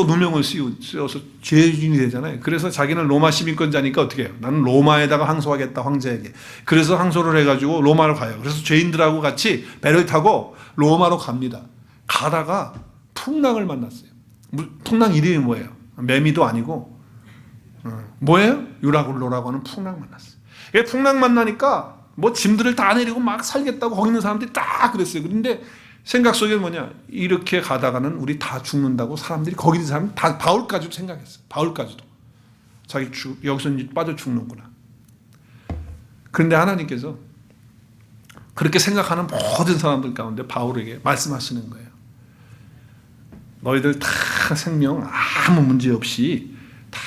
누명을 씌워서 죄인이 되잖아요. 그래서 자기는 로마 시민권자니까 어떻게 해요? 나는 로마에다가 항소하겠다, 황제에게. 그래서 항소를 해가지고 로마로 가요. 그래서 죄인들하고 같이 배를 타고 로마로 갑니다. 가다가 풍랑을 만났어요. 풍랑 이름이 뭐예요? 매미도 아니고 뭐예요? 유라굴로라고 하는 풍랑 만났어요. 이 풍랑 만나니까 뭐 짐들을 다 내리고 막 살겠다고 거기 있는 사람들이 딱 그랬어요. 그런데 생각 속에 뭐냐? 이렇게 가다가는 우리 다 죽는다고 사람들이 거기 있는 사람 다 바울까지도 생각했어요. 바울까지도 자기 여기서 빠져 죽는구나. 그런데 하나님께서 그렇게 생각하는 모든 사람들 가운데 바울에게 말씀하시는 거예요. 너희들 다 생명 아무 문제 없이 다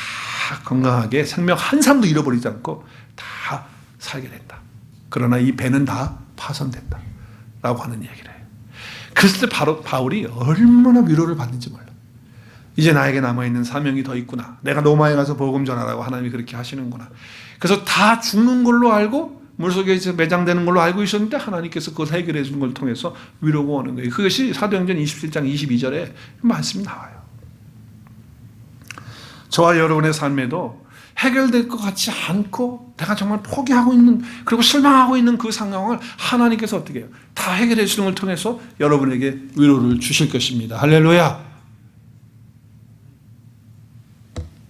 건강하게 생명 한 사람도 잃어버리지 않고 다 살게 된다. 그러나 이 배는 다 파손된다. 라고 하는 얘기를 해요. 그랬을 때 바로 바울이 얼마나 위로를 받는지 몰라. 이제 나에게 남아있는 사명이 더 있구나. 내가 로마에 가서 복음 전하라고 하나님이 그렇게 하시는구나. 그래서 다 죽는 걸로 알고 물속에 매장되는 걸로 알고 있었는데 하나님께서 그걸 해결해 주는 걸 통해서 위로가 오는 거예요. 그것이 사도행전 27장 22절에 말씀이 나와요. 저와 여러분의 삶에도 해결될 것 같지 않고 내가 정말 포기하고 있는 그리고 실망하고 있는 그 상황을 하나님께서 어떻게 해요? 다 해결해 주는 걸 통해서 여러분에게 위로를 주실 것입니다. 할렐루야.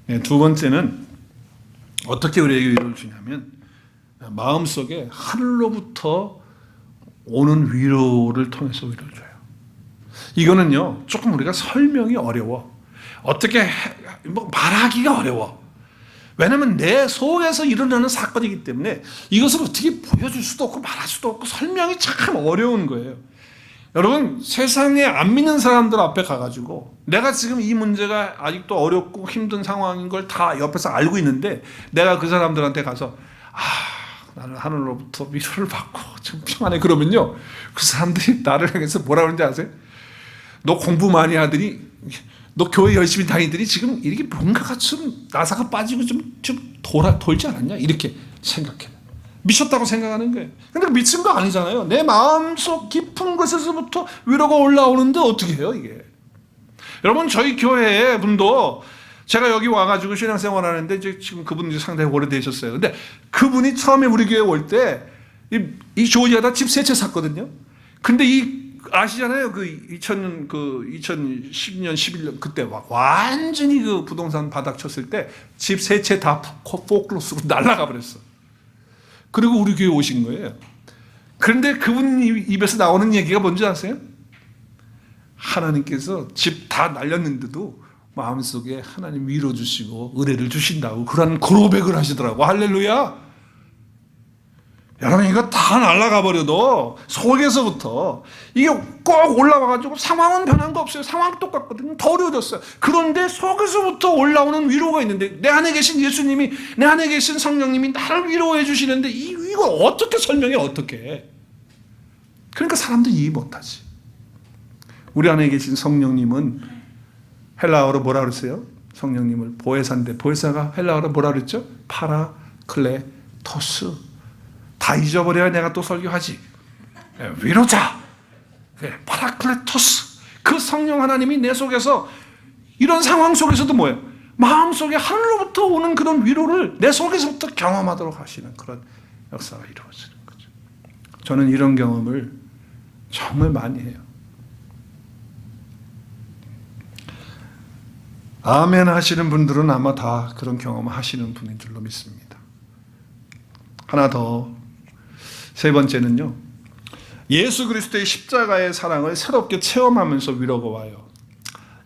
네, 두 번째는 어떻게 우리에게 위로를 주냐면 마음속에 하늘로부터 오는 위로를 통해서 위로를 줘요. 이거는요 조금 우리가 설명이 어려워. 어떻게 말하기가 어려워. 왜냐하면 내 속에서 일어나는 사건이기 때문에 이것을 어떻게 보여줄 수도 없고 말할 수도 없고 설명이 참 어려운 거예요. 여러분 세상에 안 믿는 사람들 앞에 가가지고 내가 지금 이 문제가 아직도 어렵고 힘든 상황인 걸 다 옆에서 알고 있는데 내가 그 사람들한테 가서 나는 하늘로부터 위로를 받고 좀 평안해 그러면요 그 사람들이 나를 향해서 뭐라 그러는지 아세요? 너 공부 많이 하더니 너 교회 열심히 다니더니 지금 이렇게 뭔가가 좀 나사가 빠지고 좀 돌지 않았냐? 이렇게 생각해. 미쳤다고 생각하는 거예요. 근데 미친 거 아니잖아요. 내 마음속 깊은 곳에서부터 위로가 올라오는데 어떻게 해요 이게? 여러분 저희 교회 분도 제가 여기 와가지고 신앙생활 하는데 이제 지금 그분이 상당히 오래되셨어요. 근데 그분이 처음에 우리 교회 올 때 이 조지아다 집 세 채 샀거든요. 근데 아시잖아요. 2010년, 11년 그때 완전히 그 부동산 바닥 쳤을 때 집 세 채 다 포클로스로 날아가 버렸어. 그리고 우리 교회 오신 거예요. 그런데 그분 입에서 나오는 얘기가 뭔지 아세요? 하나님께서 집 다 날렸는데도 마음속에 하나님 위로 주시고 은혜를 주신다고 그런 고백을 하시더라고. 할렐루야. 여러분 이거 다 날아가 버려도 속에서부터 이게 꼭 올라와가지고 상황은 변한 거 없어요. 상황 똑같거든요. 더 어려워졌어요. 그런데 속에서부터 올라오는 위로가 있는데 내 안에 계신 예수님이 내 안에 계신 성령님이 나를 위로해 주시는데 이걸 어떻게 설명해 어떻게 그러니까 사람들이 이해 못하지. 우리 안에 계신 성령님은 헬라어로 뭐라 그랬어요? 성령님을 보혜사인데 보혜사가 헬라어로 뭐라 그랬죠? 파라클레토스. 다 잊어버려야 내가 또 설교하지. 위로자. 파라클레토스. 그 성령 하나님이 내 속에서 이런 상황 속에서도 뭐예요? 마음속에 하늘로부터 오는 그런 위로를 내 속에서부터 경험하도록 하시는 그런 역사가 이루어지는 거죠. 저는 이런 경험을 정말 많이 해요. 아멘 하시는 분들은 아마 다 그런 경험을 하시는 분인 줄로 믿습니다. 하나 더, 세 번째는요. 예수 그리스도의 십자가의 사랑을 새롭게 체험하면서 위로가 와요.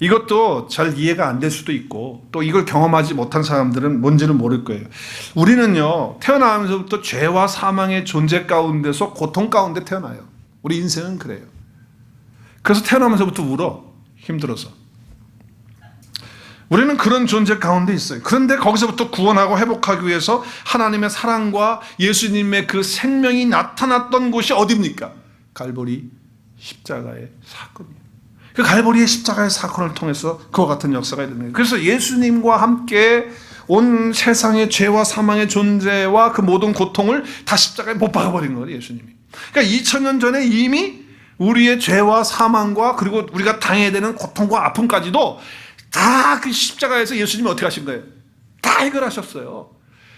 이것도 잘 이해가 안 될 수도 있고 또 이걸 경험하지 못한 사람들은 뭔지는 모를 거예요. 우리는요. 태어나면서부터 죄와 사망의 존재 가운데서 고통 가운데 태어나요. 우리 인생은 그래요. 그래서 태어나면서부터 울어. 힘들어서. 우리는 그런 존재 가운데 있어요. 그런데 거기서부터 구원하고 회복하기 위해서 하나님의 사랑과 예수님의 그 생명이 나타났던 곳이 어디입니까? 갈보리 십자가의 사건이에요. 그 갈보리의 십자가의 사건을 통해서 그와 같은 역사가 일어나는 거예요. 그래서 예수님과 함께 온 세상의 죄와 사망의 존재와 그 모든 고통을 다 십자가에 못 박아버린 거예요. 예수님이. 그러니까 2000년 전에 이미 우리의 죄와 사망과 그리고 우리가 당해야 되는 고통과 아픔까지도 다 그 십자가에서 예수님이 어떻게 하신 거예요? 다 해결하셨어요.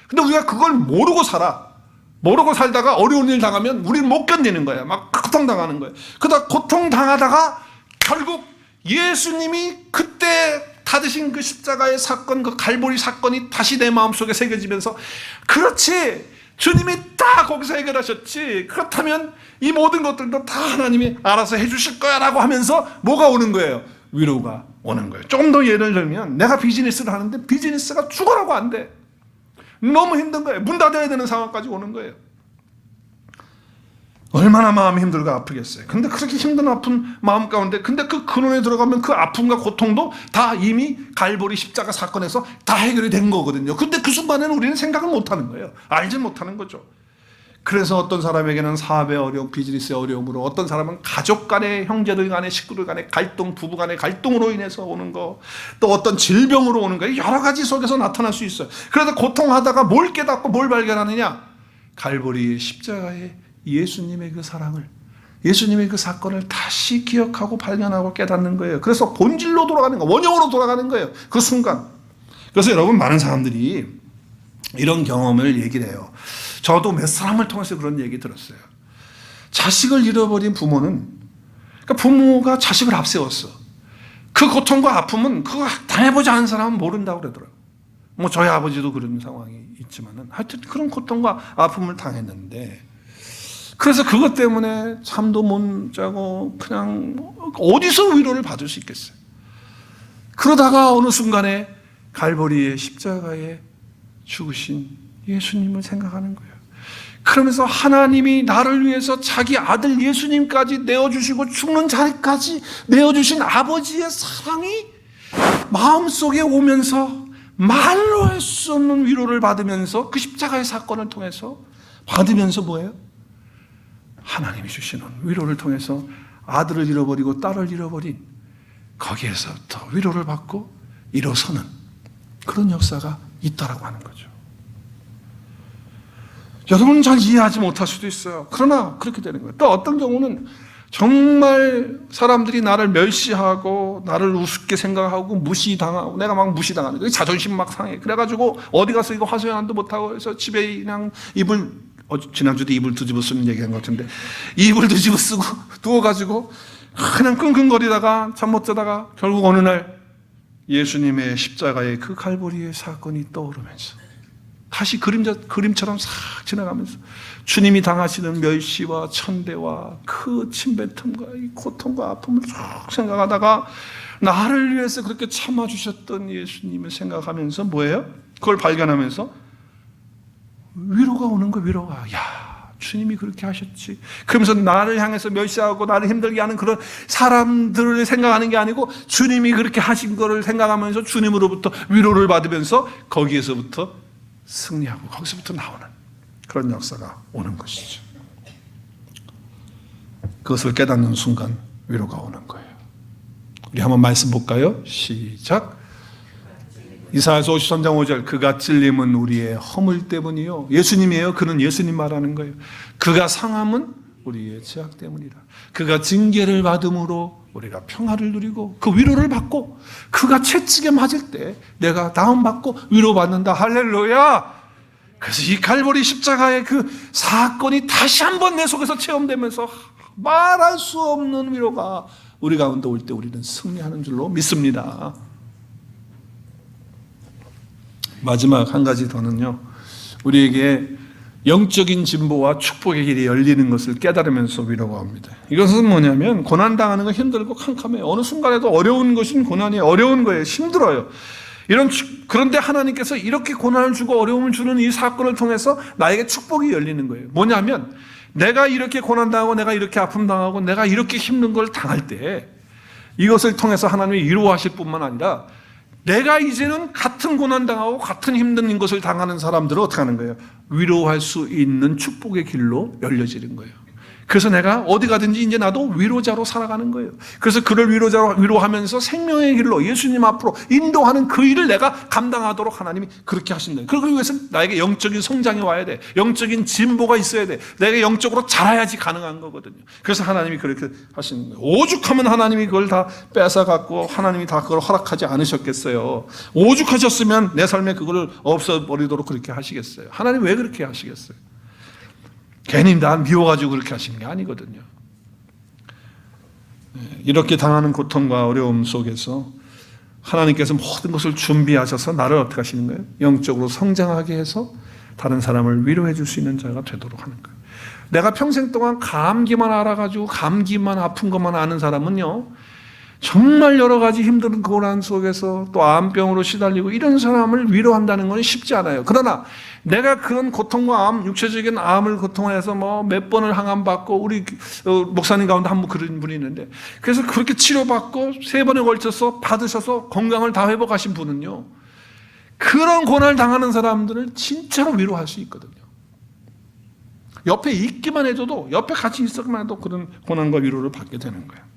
근데 우리가 그걸 모르고 살아. 모르고 살다가 어려운 일 당하면 우리는 못 견디는 거야. 막 고통당하는 거야. 그러다 고통당하다가 결국 예수님이 그때 받으신 그 십자가의 사건, 그 갈보리 사건이 다시 내 마음속에 새겨지면서, 그렇지, 주님이 다 거기서 해결하셨지, 그렇다면 이 모든 것들도 다 하나님이 알아서 해주실 거야 라고 하면서 뭐가 오는 거예요? 위로가 오는 거예요. 좀 더 예를 들면, 내가 비즈니스를 하는데 비즈니스가 죽어라고 안 돼. 너무 힘든 거예요. 문 닫아야 되는 상황까지 오는 거예요. 얼마나 마음이 힘들고 아프겠어요. 근데 그렇게 힘든 아픈 마음 가운데, 근데 그 근원에 들어가면 그 아픔과 고통도 다 이미 갈보리 십자가 사건에서 다 해결이 된 거거든요. 근데 그 순간에는 우리는 생각을 못 하는 거예요. 알지 못하는 거죠. 그래서 어떤 사람에게는 사업의 어려움, 비즈니스의 어려움으로, 어떤 사람은 가족 간의, 형제들 간의, 식구들 간의 갈등, 부부 간의 갈등으로 인해서 오는 거, 또 어떤 질병으로 오는 거, 여러 가지 속에서 나타날 수 있어요. 그래서 고통하다가 뭘 깨닫고 뭘 발견하느냐? 갈보리 십자가의 예수님의 그 사랑을, 예수님의 그 사건을 다시 기억하고 발견하고 깨닫는 거예요. 그래서 본질로 돌아가는 거, 원형으로 돌아가는 거예요. 그 순간. 그래서 여러분, 많은 사람들이 이런 경험을 얘기를 해요. 저도 몇 사람을 통해서 그런 얘기 들었어요. 자식을 잃어버린 부모는, 그러니까 부모가 자식을 앞세웠어. 그 고통과 아픔은 그거 당해보지 않은 사람은 모른다고 그러더라고요. 뭐 저희 아버지도 그런 상황이 있지만은 하여튼 그런 고통과 아픔을 당했는데, 그래서 그것 때문에 잠도 못 자고 그냥 어디서 위로를 받을 수 있겠어요. 그러다가 어느 순간에 갈보리의 십자가에 죽으신 예수님을 생각하는 거예요. 그러면서 하나님이 나를 위해서 자기 아들 예수님까지 내어주시고 죽는 자리까지 내어주신 아버지의 사랑이 마음속에 오면서 말로 할 수 없는 위로를 받으면서, 그 십자가의 사건을 통해서 받으면서 뭐예요? 하나님이 주시는 위로를 통해서 아들을 잃어버리고 딸을 잃어버린 거기에서부터 위로를 받고 일어서는 그런 역사가 있다라고 하는 거죠. 여러분은 잘 이해하지 못할 수도 있어요. 그러나 그렇게 되는 거예요. 또 어떤 경우는 정말 사람들이 나를 멸시하고 나를 우습게 생각하고 무시당하고, 내가 막 무시당하는 거예요. 자존심 막 상해. 그래가지고 어디 가서 이거 화소연한도 못하고 해서 집에 그냥 지난주도 이불 뒤집어 쓰는 얘기한 것 같은데, 이불 뒤집어 쓰고 누워가지고 그냥 끙끙거리다가 잠 못 자다가 결국 어느 날 예수님의 십자가의 그 갈보리의 사건이 떠오르면서 다시 그림처럼 싹 지나가면서 주님이 당하시는 멸시와 천대와 그 침뱉음과 이 고통과 아픔을 쭉 생각하다가 나를 위해서 그렇게 참아주셨던 예수님을 생각하면서 뭐예요? 그걸 발견하면서 위로가 오는 거예요. 위로가. 야, 주님이 그렇게 하셨지. 그러면서 나를 향해서 멸시하고 나를 힘들게 하는 그런 사람들을 생각하는 게 아니고 주님이 그렇게 하신 거를 생각하면서 주님으로부터 위로를 받으면서 거기에서부터 승리하고 거기서부터 나오는 그런 역사가 오는 것이죠. 그것을 깨닫는 순간 위로가 오는 거예요. 우리 한번 말씀 볼까요? 시작. 이사야서 53장 5절, 그가 찔림은 우리의 허물 때문이요. 예수님이에요. 그는 예수님 말하는 거예요. 그가 상함은 우리의 죄악 때문이라. 그가 징계를 받음으로 우리가 평화를 누리고 그 위로를 받고, 그가 채찍에 맞을 때 내가 다운받고 위로받는다. 할렐루야. 그래서 이 갈보리 십자가의 그 사건이 다시 한번 내 속에서 체험되면서 말할 수 없는 위로가 우리 가운데 올 때 우리는 승리하는 줄로 믿습니다. 마지막 한 가지 더는요, 우리에게 영적인 진보와 축복의 길이 열리는 것을 깨달으면서 위로가 옵니다. 이것은 뭐냐면, 고난당하는 건 힘들고 캄캄해요. 어느 순간에도 어려운 것은 고난이 어려운 거예요. 힘들어요. 그런데 하나님께서 이렇게 고난을 주고 어려움을 주는 이 사건을 통해서 나에게 축복이 열리는 거예요. 뭐냐면, 내가 이렇게 고난당하고 내가 이렇게 아픔당하고 내가 이렇게 힘든 걸 당할 때 이것을 통해서 하나님이 위로하실 뿐만 아니라, 내가 이제는 같은 고난당하고 같은 힘든 것을 당하는 사람들을 어떻게 하는 거예요? 위로할 수 있는 축복의 길로 열려지는 거예요. 그래서 내가 어디 가든지 이제 나도 위로자로 살아가는 거예요. 그래서 그를 위로하면서 생명의 길로 예수님 앞으로 인도하는 그 일을 내가 감당하도록 하나님이 그렇게 하신다. 그러기 위해서는 나에게 영적인 성장이 와야 돼. 영적인 진보가 있어야 돼. 내가 영적으로 자라야지 가능한 거거든요. 그래서 하나님이 그렇게 하시는 거예요. 오죽하면 하나님이 그걸 다 뺏어갖고 하나님이 다 그걸 허락하지 않으셨겠어요. 오죽하셨으면 내 삶에 그걸 없애버리도록 그렇게 하시겠어요. 하나님 왜 그렇게 하시겠어요? 괜히 나 미워가지고 그렇게 하시는 게 아니거든요. 이렇게 당하는 고통과 어려움 속에서 하나님께서 모든 것을 준비하셔서 나를 어떻게 하시는 거예요? 영적으로 성장하게 해서 다른 사람을 위로해 줄 수 있는 자가 되도록 하는 거예요. 내가 평생 동안 감기만 알아가지고 감기만 아픈 것만 아는 사람은요, 정말 여러 가지 힘든 고난 속에서 또 암병으로 시달리고 이런 사람을 위로한다는 건 쉽지 않아요. 그러나 내가 그런 고통과 암, 육체적인 암을 고통해서 뭐 몇 번을 항암받고, 우리 목사님 가운데 한 분 그런 분이 있는데, 그래서 그렇게 치료받고 3번에 걸쳐서 받으셔서 건강을 다 회복하신 분은요, 그런 고난을 당하는 사람들을 진짜로 위로할 수 있거든요. 옆에 있기만 해줘도, 옆에 같이 있었기만 해도 그런 고난과 위로를 받게 되는 거예요.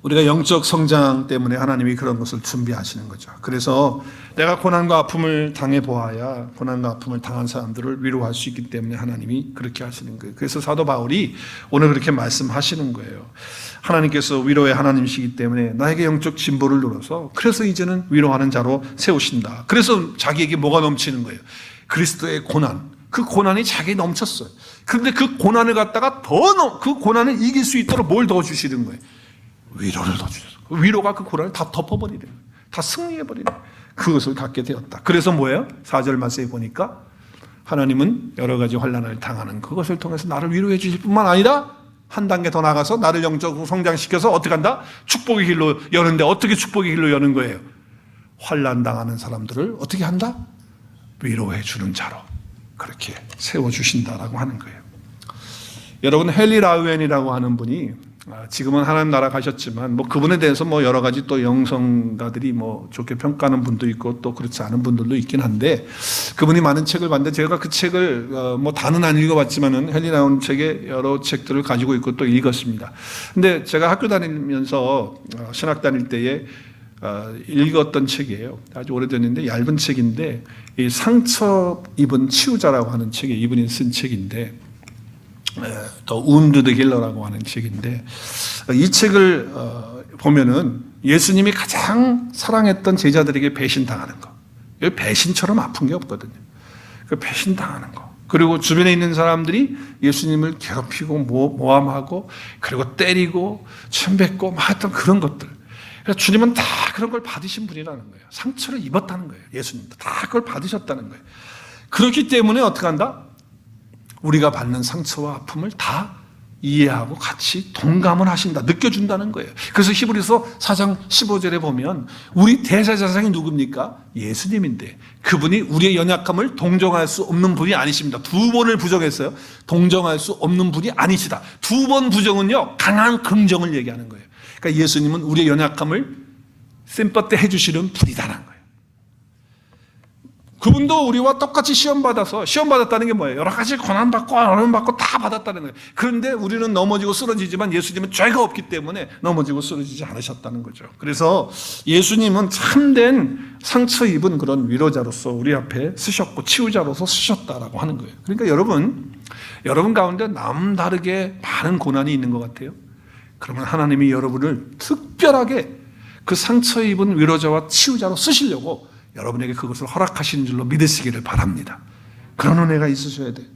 우리가 영적 성장 때문에 하나님이 그런 것을 준비하시는 거죠. 그래서 내가 고난과 아픔을 당해보아야 고난과 아픔을 당한 사람들을 위로할 수 있기 때문에 하나님이 그렇게 하시는 거예요. 그래서 사도 바울이 오늘 그렇게 말씀하시는 거예요. 하나님께서 위로의 하나님이시기 때문에 나에게 영적 진보를 누려서, 그래서 이제는 위로하는 자로 세우신다. 그래서 자기에게 뭐가 넘치는 거예요? 그리스도의 고난. 그 고난이 자기에 넘쳤어요. 그런데 그 고난을 갖다가 그 고난을 이길 수 있도록 뭘 더 주시는 거예요? 위로를 더 주셔서, 위로가 그 고난을 다 덮어버리는 거예요. 다 승리해버리는 거예요. 그것을 갖게 되었다. 그래서 뭐예요? 4절 말씀에 보니까 하나님은 여러 가지 환난을 당하는 그것을 통해서 나를 위로해 주실 뿐만 아니라 한 단계 더 나가서 나를 영적으로 성장시켜서 어떻게 한다? 축복의 길로 여는데, 어떻게 축복의 길로 여는 거예요? 환난 당하는 사람들을 어떻게 한다? 위로해 주는 자로 그렇게 세워주신다라고 하는 거예요. 여러분, 헨리 라우엔이라고 하는 분이 지금은 하나님 나라 가셨지만, 뭐 그분에 대해서 뭐 여러 가지 또 영성가들이 뭐 좋게 평가하는 분도 있고 또 그렇지 않은 분들도 있긴 한데, 그분이 많은 책을 봤는데 제가 그 책을 뭐 다는 안 읽어봤지만은 헨리 라우엔 책의 여러 책들을 가지고 있고 또 읽었습니다. 근데 제가 학교 다니면서 신학 다닐 때에 읽었던 책이에요. 아주 오래됐는데 얇은 책인데, 이 상처 입은 치유자라고 하는 책에 이분이 쓴 책인데, 더 운드 더 힐러라고 하는 책인데, 이 책을 보면은 예수님이 가장 사랑했던 제자들에게 배신당하는 거, 배신처럼 아픈 게 없거든요. 그 배신당하는 거, 그리고 주변에 있는 사람들이 예수님을 괴롭히고 모함하고 그리고 때리고 침뱉고 막 했던 그런 것들, 그래서 주님은 다 그런 걸 받으신 분이라는 거예요. 상처를 입었다는 거예요. 예수님도 다 그걸 받으셨다는 거예요. 그렇기 때문에 어떻게 한다? 우리가 받는 상처와 아픔을 다 이해하고 같이 동감을 하신다, 느껴준다는 거예요. 그래서 히브리서 4장 15절에 보면 우리 대제사장이 누굽니까? 예수님인데, 그분이 우리의 연약함을 동정할 수 없는 분이 아니십니다. 2번을 부정했어요. 동정할 수 없는 분이 아니시다. 2번 부정은요, 강한 긍정을 얘기하는 거예요. 그러니까 예수님은 우리의 연약함을 셈퍼때 해주시는 분이다라는 거예요. 그분도 우리와 똑같이 시험 받았다는 게 뭐예요? 여러 가지 고난받고 어려움받고 다 받았다는 거예요. 그런데 우리는 넘어지고 쓰러지지만 예수님은 죄가 없기 때문에 넘어지고 쓰러지지 않으셨다는 거죠. 그래서 예수님은 참된 상처 입은 그런 위로자로서 우리 앞에 쓰셨고 치유자로서 쓰셨다라고 하는 거예요. 그러니까 여러분 가운데 남다르게 많은 고난이 있는 것 같아요. 그러면 하나님이 여러분을 특별하게 그 상처 입은 위로자와 치유자로 쓰시려고 여러분에게 그것을 허락하시는 줄로 믿으시기를 바랍니다. 그런 은혜가 있으셔야 돼요.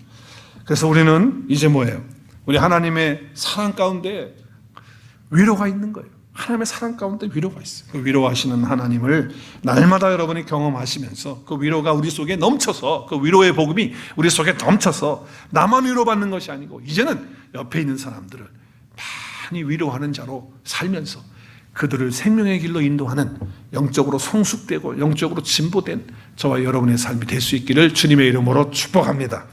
그래서 우리는 이제 뭐예요? 우리 하나님의 사랑 가운데 위로가 있는 거예요. 하나님의 사랑 가운데 위로가 있어요. 그 위로하시는 하나님을 날마다 여러분이 경험하시면서 그 위로가 우리 속에 넘쳐서, 그 위로의 복음이 우리 속에 넘쳐서 나만 위로받는 것이 아니고 이제는 옆에 있는 사람들을 많이 위로하는 자로 살면서 그들을 생명의 길로 인도하는, 영적으로 성숙되고 영적으로 진보된 저와 여러분의 삶이 될 수 있기를 주님의 이름으로 축복합니다.